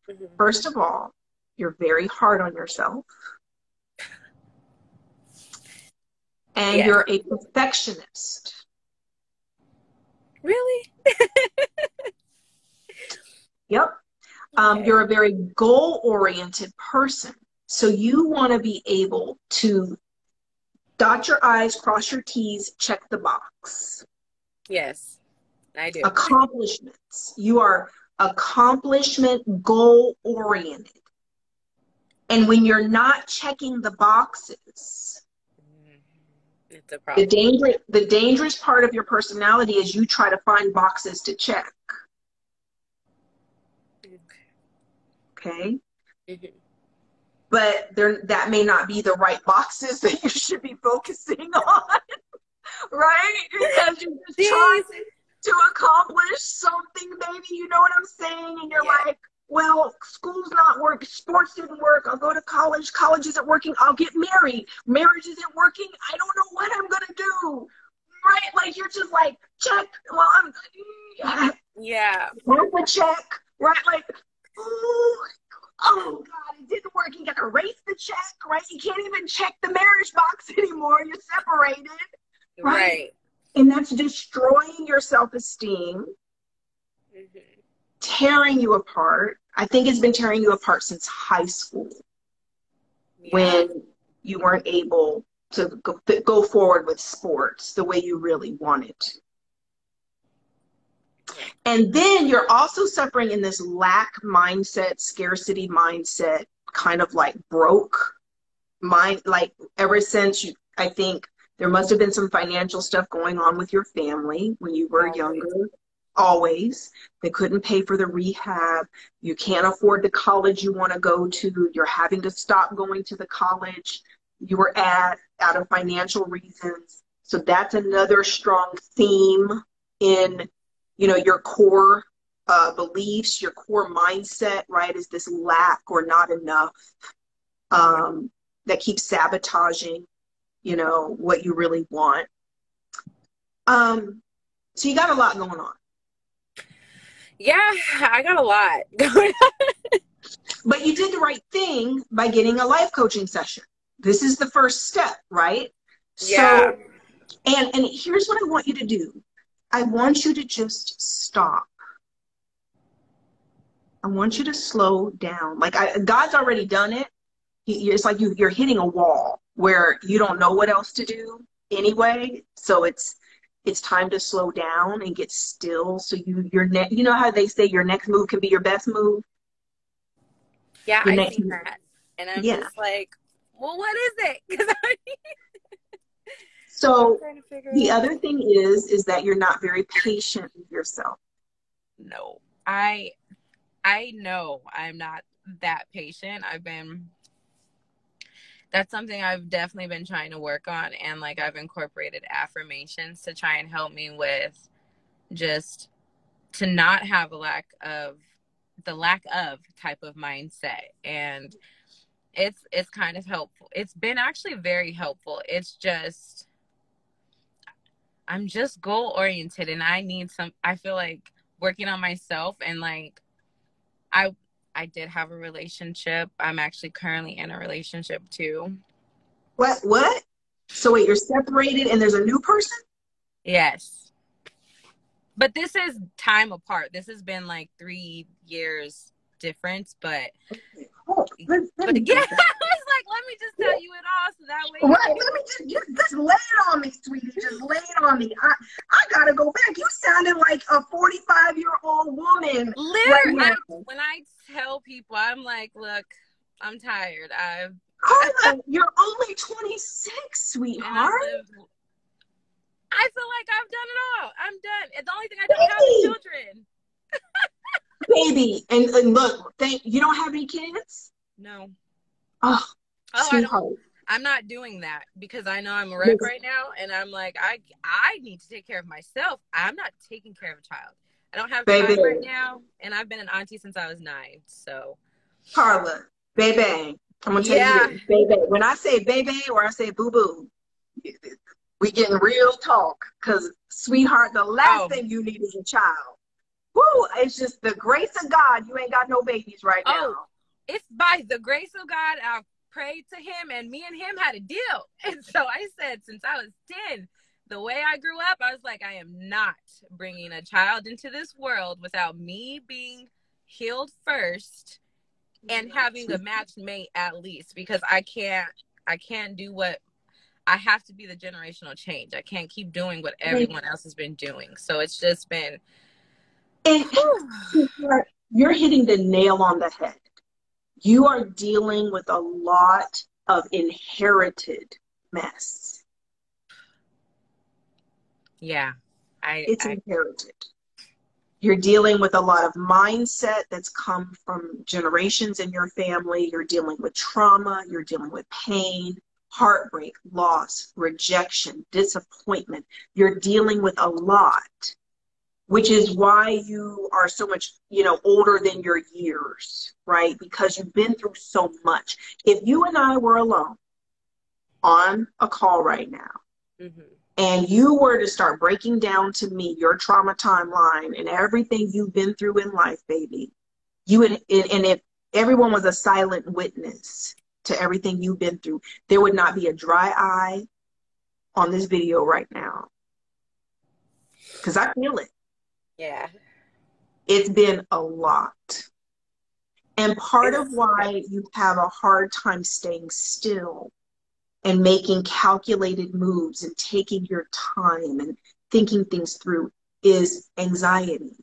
Mm-hmm. First of all, you're very hard on yourself. And you're a perfectionist. Really? Yep. Okay. You're a very goal-oriented person. So you want to be able to dot your I's, cross your T's, check the box. Yes, I do. Accomplishments. You are accomplishment goal-oriented. And when you're not checking the boxes, it's a problem. The dangerous part of your personality is you try to find boxes to check. okay? Mhm. But that may not be the right boxes that you should be focusing on, right? Because you're just Jeez. trying to accomplish something, baby. You know what I'm saying? And you're Yeah. like, well, school's not working, sports didn't work, I'll go to college, college isn't working, I'll get married, marriage isn't working, I don't know what I'm gonna do, right? Like, you're just like, check, well, Yeah. that's a check, right? Like, oh God, it didn't work. You got to erase the check, right? You can't even check the marriage box anymore. You're separated, right? And that's destroying your self-esteem, tearing you apart. I think it's been tearing you apart since high school, when you weren't able to go forward with sports the way you really wanted to. And then you're also suffering in this lack mindset, scarcity mindset, kind of like broke mind. Like, ever since I think there must have been some financial stuff going on with your family when you were younger. Always. They couldn't pay for the rehab. You can't afford the college you want to go to. You're having to stop going to the college you were at out of financial reasons. So that's another strong theme in, your core beliefs, your core mindset, right? Is this lack or not enough that keeps sabotaging, what you really want. So you got a lot going on. Yeah, I got a lot going on. But you did the right thing by getting a life coaching session. This is the first step, right? Yeah. So, and here's what I want you to do. I want you to just stop. I want you to slow down. Like, God's already done it. It's like you're hitting a wall where you don't know what else to do anyway. So it's time to slow down and get still. So you know how they say your next move can be your best move? Yeah, I see that. And I'm just like, well, what is it? So the other thing is that you're not very patient with yourself. No, I know I'm not that patient. That's something I've definitely been trying to work on. And like, I've incorporated affirmations to try and help me with just to not have the lack of type of mindset. And it's kind of helpful. It's been actually very helpful. It's just, I'm just goal oriented, and I feel like working on myself. And like, I did have a relationship. I'm actually currently in a relationship too. What? So wait, you're separated and there's a new person? Yes. But this is time apart. This has been like 3 years difference, but yeah, I was like, let me just tell you it all so that way. Right, let me just lay it on me, sweetie. Just lay it on me. I gotta go back. You sounded like a 45-year-old woman. Literally, right now. When I tell people, I'm like, look, I'm tired. Carla, you're only 26, sweetheart. I feel like I've done it all. I'm done. The only thing I don't have is children. Baby, and look, you don't have any kids? No. Oh, sweetheart. I'm not doing that because I know I'm a wreck right now, and I'm like, I need to take care of myself. I'm not taking care of a child. I don't have time right now, and I've been an auntie since I was 9. So, Carla, baby, I'm gonna tell you this, baby. When I say baby or I say boo boo, we getting real talk. Cause sweetheart, the last thing you need is a child. Woo! It's just the grace of God. You ain't got no babies right now. It's by the grace of God. I've prayed to him, and me and him had a deal. And so I said, since I was 10, the way I grew up, I was like, I am not bringing a child into this world without me being healed first and having a matched mate at least, because I can't do what I have to be the generational change. I can't keep doing what everyone else has been doing. So it's just been. And you're hitting the nail on the head. You are dealing with a lot of inherited mess. Yeah. It's inherited. You're dealing with a lot of mindset that's come from generations in your family. You're dealing with trauma. You're dealing with pain, heartbreak, loss, rejection, disappointment. You're dealing with a lot, which is why you are so much, older than your years, right? Because you've been through so much. If you and I were alone on a call right now, Mm-hmm. and you were to start breaking down to me your trauma timeline and everything you've been through in life, baby, you would, and if everyone was a silent witness to everything you've been through, there would not be a dry eye on this video right now. Because I feel it. Yeah. It's been a lot. And part of why you have a hard time staying still and making calculated moves and taking your time and thinking things through is anxiety,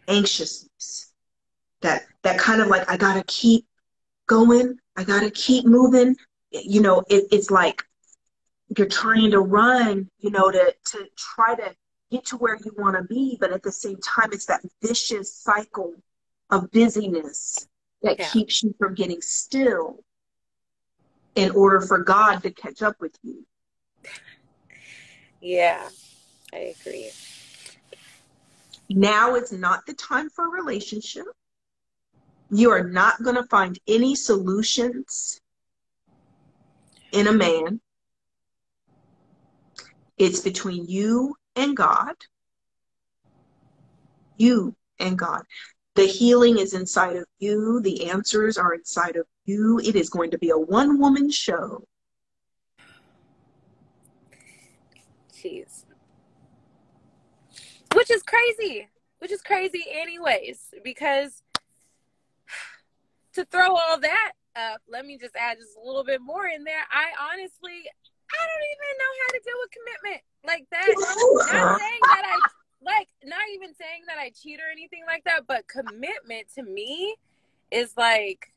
anxiousness, that kind of like, I gotta keep going, I gotta keep moving. It's like you're trying to run, to try to get to where you want to be, but at the same time, it's that vicious cycle of busyness that keeps you from getting still in order for God to catch up with you. Yeah, I agree. Now is not the time for a relationship. You are not going to find any solutions in a man. It's between you and God. You and God. The healing is inside of you. The answers are inside of you. It is going to be a one-woman show. Jeez. Which is crazy anyways, because to throw all that up, let me just add just a little bit more in there. I don't even know how to deal with commitment like that. Not even saying that I cheat or anything like that, but commitment to me is like,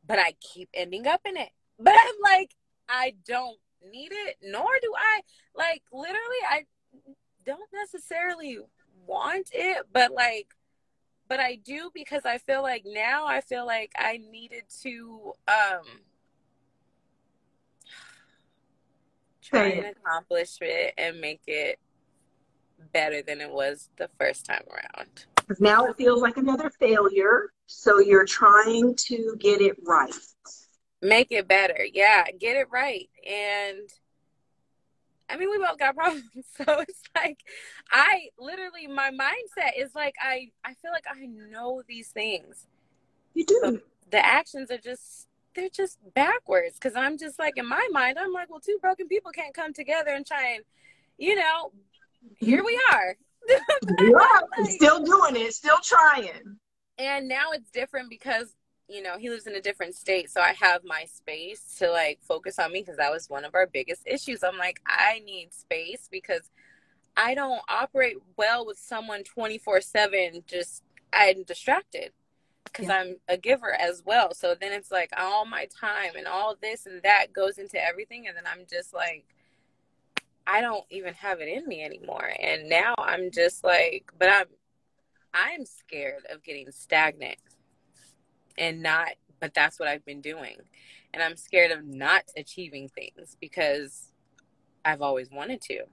but I keep ending up in it. But I'm like, I don't need it, nor do I, literally, I don't necessarily want it, but I do, because I feel like I needed to try and accomplish it and make it better than it was the first time around. Now it feels like another failure, so you're trying to get it right. Make it better. Yeah, get it right. And I mean, we both got problems. So it's like, my mindset is like, I feel like I know these things. You do. But the actions are they're just backwards. Because I'm just like, in my mind, I'm like, well, two broken people can't come together and try and, here we are. Still doing it, still trying. And now it's different because, he lives in a different state. So I have my space to focus on me, because that was one of our biggest issues. I'm like, I need space because I don't operate well with someone 24/7. I'm distracted because I'm a giver as well. So then it's like all my time and all this and that goes into everything. And then I'm just like, I don't even have it in me anymore. And now I'm just like, but I'm scared of getting stagnant but that's what I've been doing. And I'm scared of not achieving things because I've always wanted to.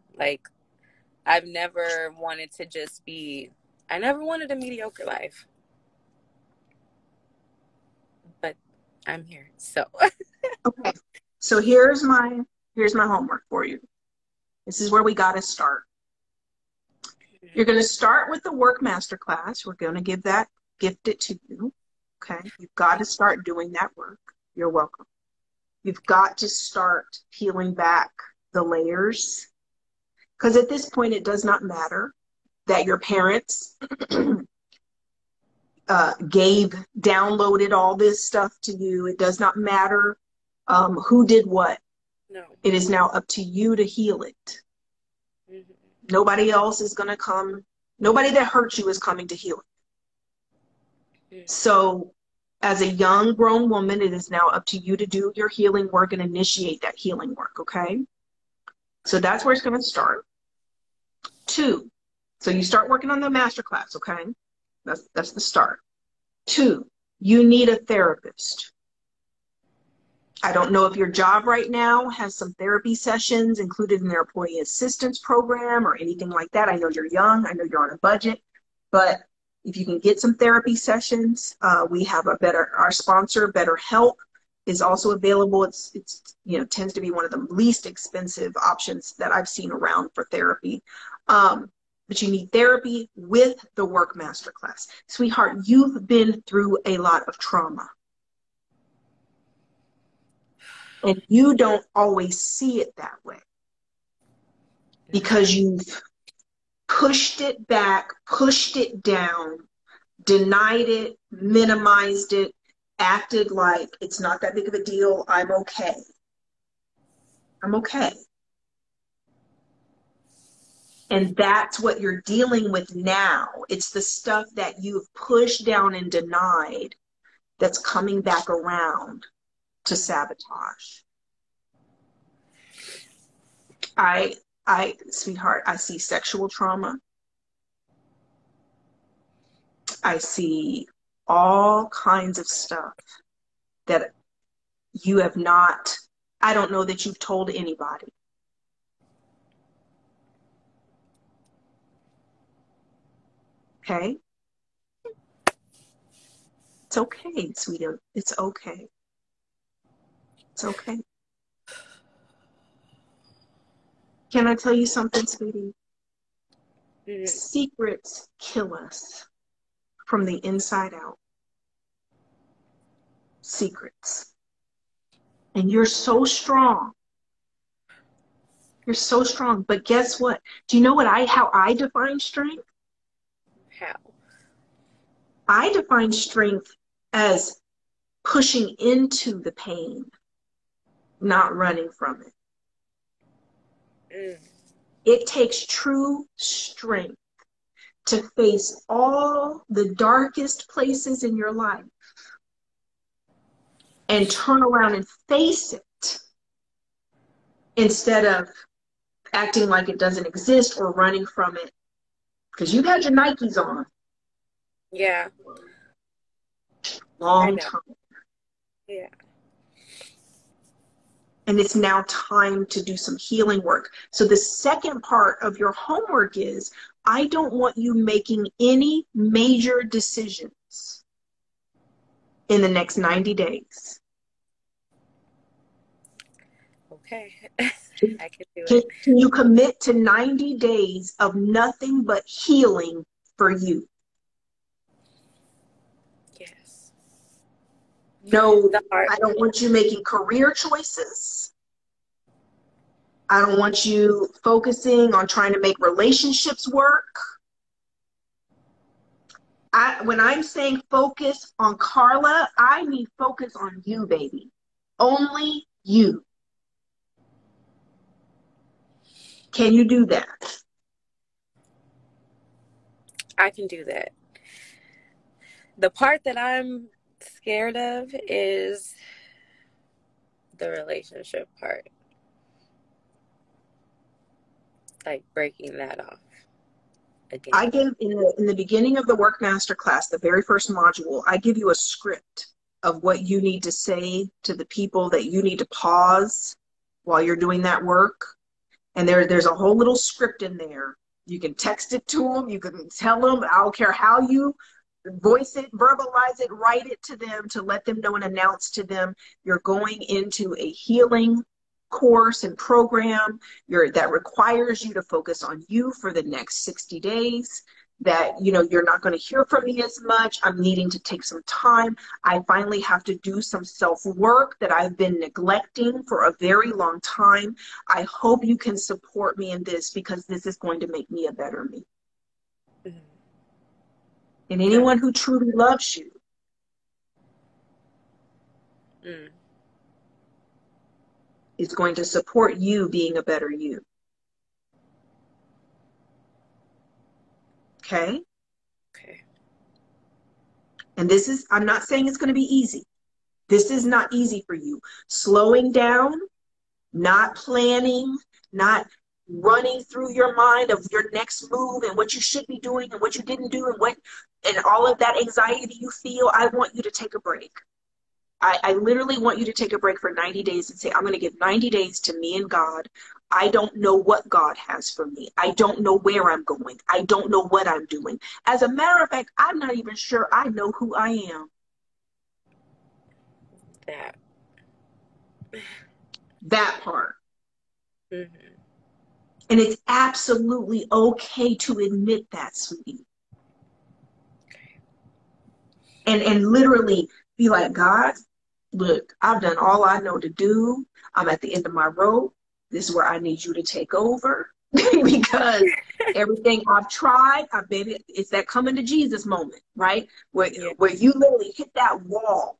I've never wanted to I never wanted a mediocre life. But I'm here. So. Okay. So here's my homework for you. This is where we got to start. You're going to start with the WORK Masterclass. We're going to gift it to you. Okay. You've got to start doing that work. You're welcome. You've got to start peeling back the layers. Because at this point, it does not matter that your parents downloaded all this stuff to you. It does not matter who did what. No. It is now up to you to heal it. Mm-hmm. Nobody else is going to come. Nobody that hurt you is coming to heal it. Mm-hmm. So as a young grown woman, it is now up to you to do your healing work and initiate that healing work. Okay. So that's where it's going to start. 2, So you start working on the masterclass, okay? That's the start. 2, you need a therapist. I don't know if your job right now has some therapy sessions included in their employee assistance program or anything like that. I know you're young. I know you're on a budget. But if you can get some therapy sessions, we have our sponsor, BetterHelp, is also available. It's tends to be one of the least expensive options that I've seen around for therapy. But you need therapy with the Work Masterclass. Sweetheart, you've been through a lot of trauma. And you don't always see it that way because you've pushed it back, pushed it down, denied it, minimized it, acted like it's not that big of a deal. I'm okay. I'm okay. And that's what you're dealing with now. It's the stuff that you've pushed down and denied that's coming back around to sabotage. Sweetheart, I see sexual trauma. I see all kinds of stuff that you have not, I don't know that you've told anybody. Okay? It's okay, sweetie. It's okay. It's okay. Can I tell you something, sweetie? Secrets kill us from the inside out. Secrets. And you're so strong. You're so strong. But guess what? Do you know how I define strength? How? I define strength as pushing into the pain, not running from it. It takes true strength to face all the darkest places in your life and turn around and face it instead of acting like it doesn't exist or running from it. Because you've had your Nikes on. Yeah. Long time. Yeah. And it's now time to do some healing work. So the second part of your homework is, I don't want you making any major decisions in the next 90 days. Okay. I can do it. Can you commit to 90 days of nothing but healing for you? Yes. No, I don't want you making career choices. I don't want you focusing on trying to make relationships work. When I'm saying focus on Carla, I mean focus on you, baby. Only you. Can you do that? I can do that. The part that I'm scared of is the relationship part. Like breaking that off again. I give in the beginning of the Work Masterclass, the very first module, I give you a script of what you need to say to the people that you need to pause while you're doing that work. And there's a whole little script in there. You can text it to them. You can tell them. I don't care how you voice it, verbalize it, write it to them to let them know and announce to them you're going into a healing course and program that requires you to focus on you for the next 60 days, that you're not going to hear from me as much. I'm needing to take some time. I finally have to do some self-work that I've been neglecting for a very long time. I hope you can support me in this because this is going to make me a better me. Mm-hmm. And anyone who truly loves you is going to support you being a better you. Okay? Okay. And I'm not saying it's going to be easy. This is not easy for you. Slowing down, not planning, not running through your mind of your next move and what you should be doing and what you didn't do and all of that anxiety you feel, I want you to take a break. I literally want you to take a break for 90 days and say, I'm going to give 90 days to me and God. I don't know what God has for me. I don't know where I'm going. I don't know what I'm doing. As a matter of fact, I'm not even sure I know who I am. That part. Mm-hmm. And it's absolutely okay to admit that, sweetie. And literally be like, God, look, I've done all I know to do. I'm at the end of my rope. This is where I need you to take over. Because everything I've tried, it's that coming to Jesus moment, right? Where you literally hit that wall.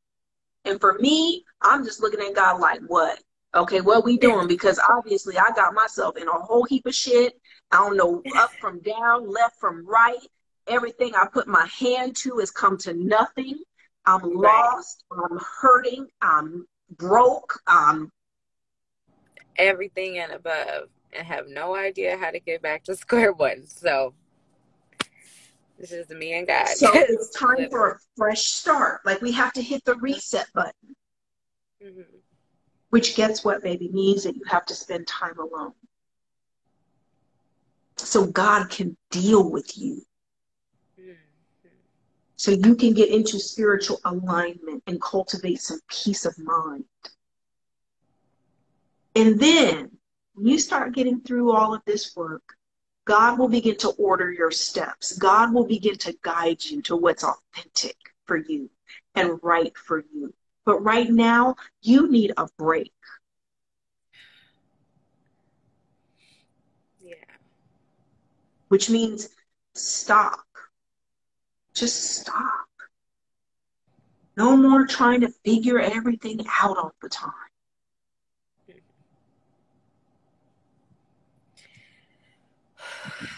And for me, I'm just looking at God like, what? Okay, what we doing? Because obviously I got myself in a whole heap of shit. I don't know up from down, left from right. Everything I put my hand to has come to nothing. I'm lost. I'm hurting. I'm broke. Everything and above, and have no idea how to get back to square one. So this is me and God. So it's time for a fresh start. Like we have to hit the reset button. Mm-hmm. Which gets what, baby, means that you have to spend time alone. So God can deal with you. So you can get into spiritual alignment and cultivate some peace of mind. And then when you start getting through all of this work, God will begin to order your steps. God will begin to guide you to what's authentic for you and right for you. But right now, you need a break. Yeah. Which means stop. Just stop. No more trying to figure everything out all the time.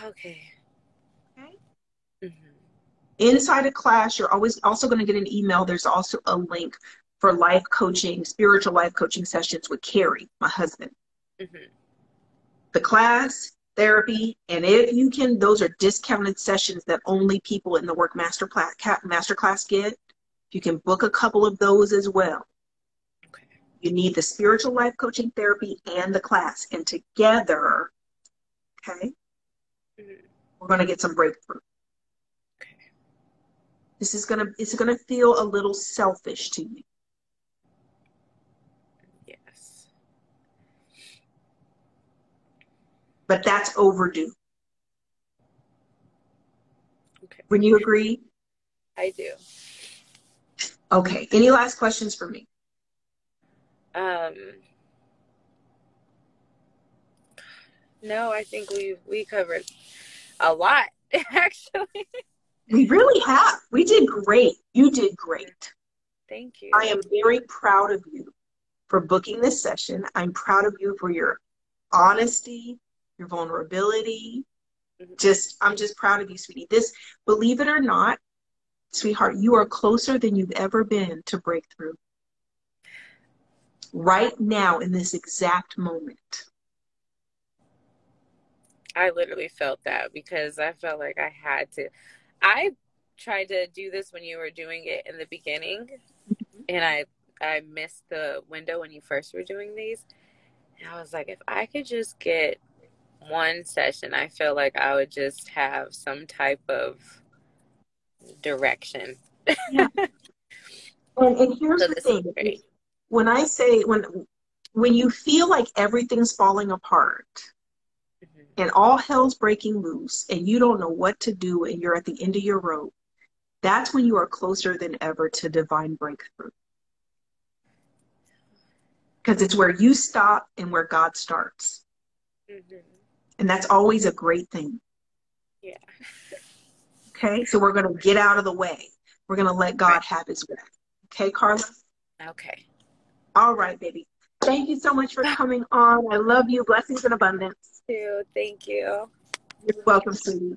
Okay. Mm-hmm. Inside a class, you're always also going to get an email. There's also a link for life coaching, spiritual life coaching sessions with Carrie, my husband. Mm-hmm. The class, therapy, and if you can, those are discounted sessions that only people in the WORK Masterclass get. You can book a couple of those as well. Okay. You need the spiritual life coaching therapy and the class. And together, okay, we're going to get some breakthrough. Okay. It's gonna feel a little selfish to you. Yes. But that's overdue. Okay. Wouldn't you agree? I do. Okay. Any last questions for me? No, I think we covered a lot, actually. We really have. We did great. You did great. Thank you. I am very proud of you for booking this session. I'm proud of you for your honesty, your vulnerability. I'm just proud of you, sweetie. Believe it or not, sweetheart, you are closer than you've ever been to breakthrough. Right now, in this exact moment. I literally felt that because I felt like I had to. I tried to do this when you were doing it in the beginning, and I missed the window when you first were doing these. And I was like, if I could just get one session, I feel like I would just have some type of direction. Yeah. And here's the thing. When you feel like everything's falling apart, and all hell's breaking loose and you don't know what to do and you're at the end of your rope, that's when you are closer than ever to divine breakthrough. Because it's where you stop and where God starts. And that's always a great thing. Yeah. Okay, so we're going to get out of the way. We're going to let God have his way. Okay, Carla? Okay. All right, baby. Thank you so much for coming on. I love you. Blessings and abundance. Thank you. You're welcome, sweetie.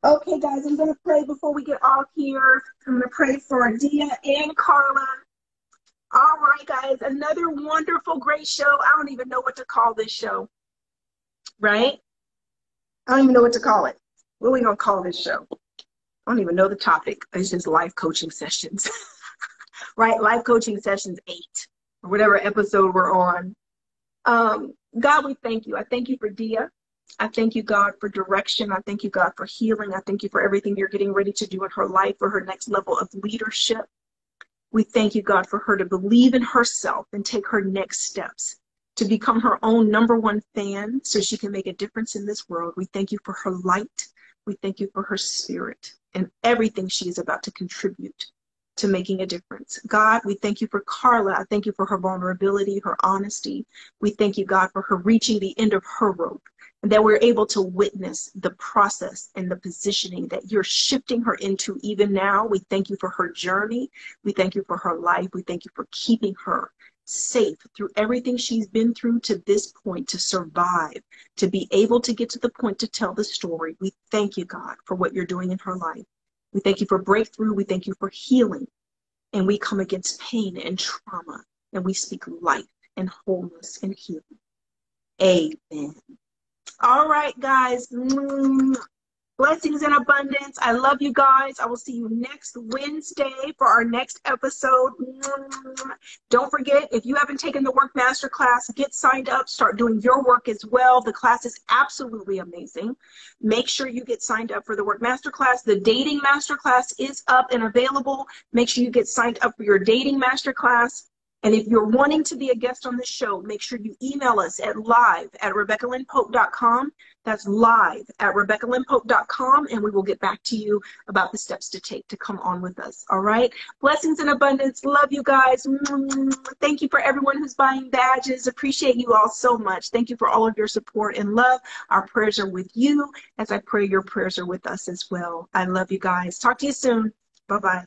Okay, guys, I'm going to pray before we get off here. I'm going to pray for Dia and Carla. All right, guys, another wonderful, great show. I don't even know what to call this show, right? I don't even know what to call it. What are we going to call this show? I don't even know the topic. It's just life coaching sessions, right? Life coaching sessions 8 or whatever episode we're on. God, we thank you. I thank you for Dia. I thank you, God, for direction. I thank you, God, for healing. I thank you for everything you're getting ready to do in her life, for her next level of leadership. We thank you, God, for her to believe in herself and take her next steps to become her own #1 fan so she can make a difference in this world. We thank you for her light. We thank you for her spirit and everything she is about to contribute to making a difference. God, we thank you for Carla. I thank you for her vulnerability, her honesty. We thank you, God, for her reaching the end of her rope, and that we're able to witness the process and the positioning that you're shifting her into even now. We thank you for her journey. We thank you for her life. We thank you for keeping her safe through everything she's been through to this point, to survive, to be able to get to the point to tell the story. We thank you, God, for what you're doing in her life. We thank you for breakthrough. We thank you for healing. And we come against pain and trauma. And we speak life and wholeness and healing. Amen. All right, guys. Blessings in abundance. I love you guys. I will see you next Wednesday for our next episode. Don't forget, if you haven't taken the Work Masterclass, get signed up. Start doing your work as well. The class is absolutely amazing. Make sure you get signed up for the Work Masterclass. The Dating Masterclass is up and available. Make sure you get signed up for your Dating Masterclass. And if you're wanting to be a guest on the show, make sure you email us at live@RebeccaLynnPope.com. That's live@RebeccaLynnPope.com, and we will get back to you about the steps to take to come on with us. All right? Blessings in abundance. Love you guys. Thank you for everyone who's buying badges. Appreciate you all so much. Thank you for all of your support and love. Our prayers are with you as I pray your prayers are with us as well. I love you guys. Talk to you soon. Bye-bye.